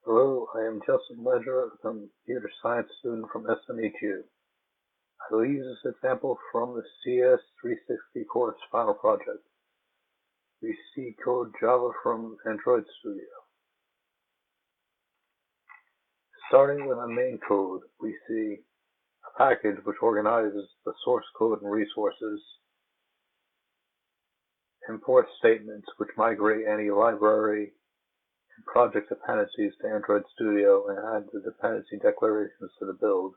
Hello, I am Justin Ledger, a computer science student from SNHU. I will use this example from the CS360 course final project. We see code Java from Android Studio. Starting with the main code, we see a package which organizes the source code and resources, import statements which migrate any library and project dependencies to Android Studio and add the dependency declarations to the build.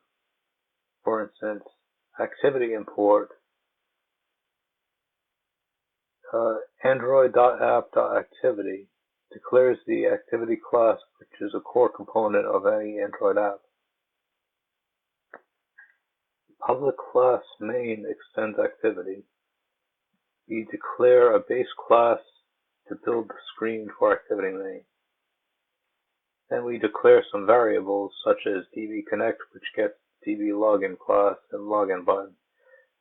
For instance, activity import android.app.activity declares the activity class, which is a core component of any Android app. Public class main extends activity. We declare a base class to build the screen for activity main. Then we declare some variables such as dbConnect, which gets db login class, and login button,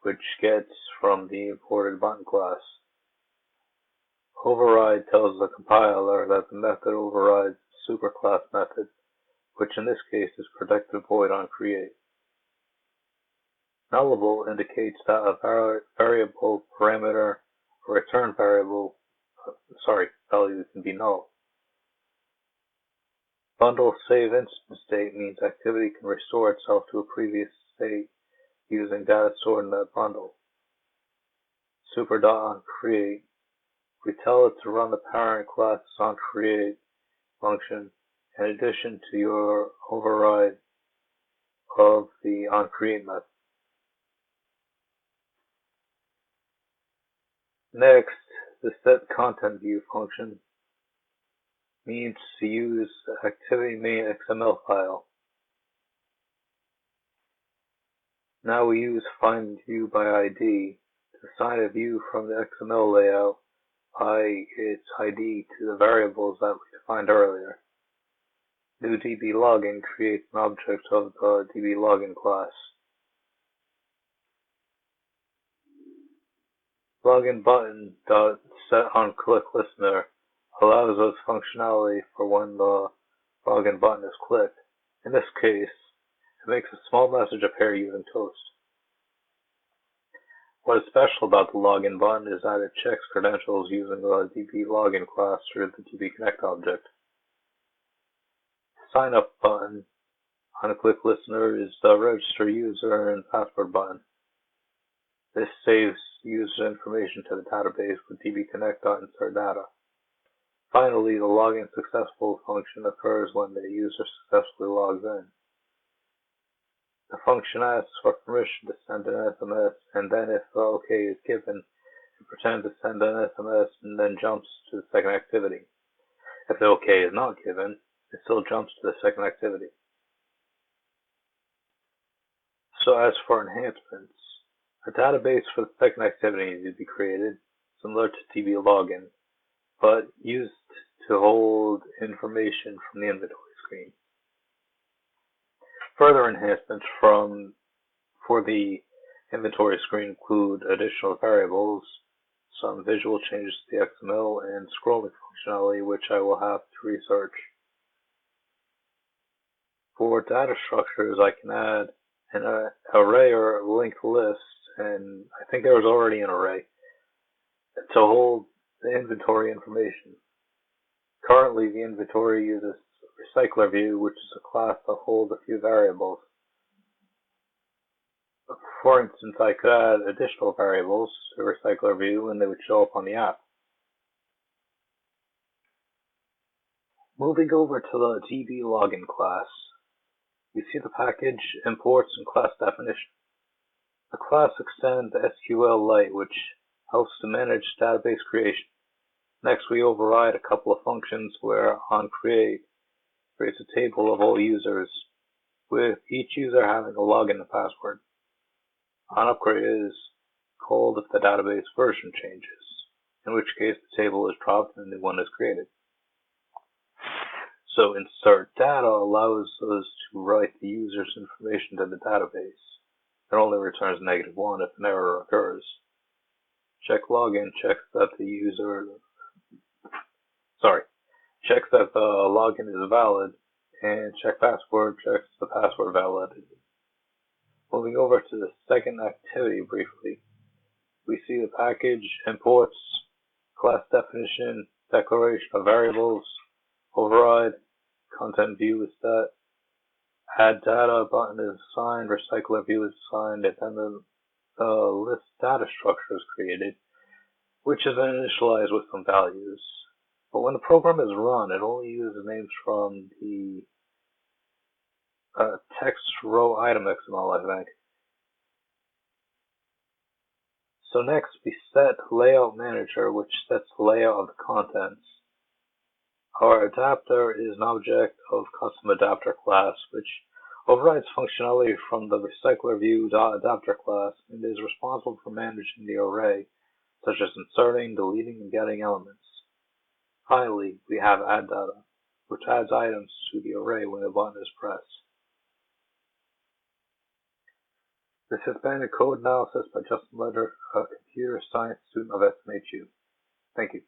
which gets from the imported button class. Override tells the compiler that the method overrides the superclass method, which in this case is protected void on create. Nullable indicates that a variable parameter or return value can be null. Bundle save instance state means activity can restore itself to a previous state using data stored in that bundle. Super.onCreate, we tell it to run the parent class onCreate function in addition to your override of the onCreate method. Next, the setContentView function means to use the activity main XML file. Now we use findViewById to assign a view from the XML layout by its ID to the variables that we defined earlier. New dblogin creates an object of the dblogin class. Login button.setOnClickListener allows us functionality for when the login button is clicked. In this case, it makes a small message appear using toast. What is special about the login button is that it checks credentials using the dblogin class through the dbConnect object. Sign up button on a click listener is the register user and password button. This saves user information to the database with dbConnect.insertData. Finally, the login successful function occurs when the user successfully logs in. The function asks for permission to send an SMS, and then if the OK is given, it pretends to send an SMS and then jumps to the second activity. If the OK is not given, it still jumps to the second activity. So as for enhancements, a database for the second activity needs to be created, similar to dblogin, but used to hold information from the inventory screen. Further enhancements for the inventory screen include additional variables, some visual changes to the XML, and scrolling functionality, which I will have to research. For data structures, I can add an array or linked list, and I think there was already an array, to hold the inventory information. Currently, the inventory uses recyclerView, which is a class that holds a few variables. For instance, I could add additional variables to recyclerView and they would show up on the app. Moving over to the dblogin class, we see the package imports and class definition. The class extends SQLite, which helps to manage database creation. Next, we override a couple of functions where onCreate creates a table of all users, with each user having a login and password. OnUpgrade is called if the database version changes, in which case the table is dropped and a new one is created. So insertData allows us to write the user's information to the database. It only returns -1 if an error occurs. CheckLogin checks that the login is valid and check password checks the password validity. Moving over to the second activity briefly, we see the package, imports, class definition, declaration of variables, override, content view is set, add data button is assigned, recycler view is assigned, and then the list data structure is created, which is initialized with some values. But when the program is run, it only uses names from the text row item XML, I think. So next we set layout manager, which sets the layout of the contents. Our adapter is an object of custom adapter class, which overrides functionality from the recycler view.adapter class and is responsible for managing the array, such as inserting, deleting, and getting elements. Finally, we have add data, which adds items to the array when the button is pressed. This has been a code analysis by Justin Leder, a computer science student of SNHU. Thank you.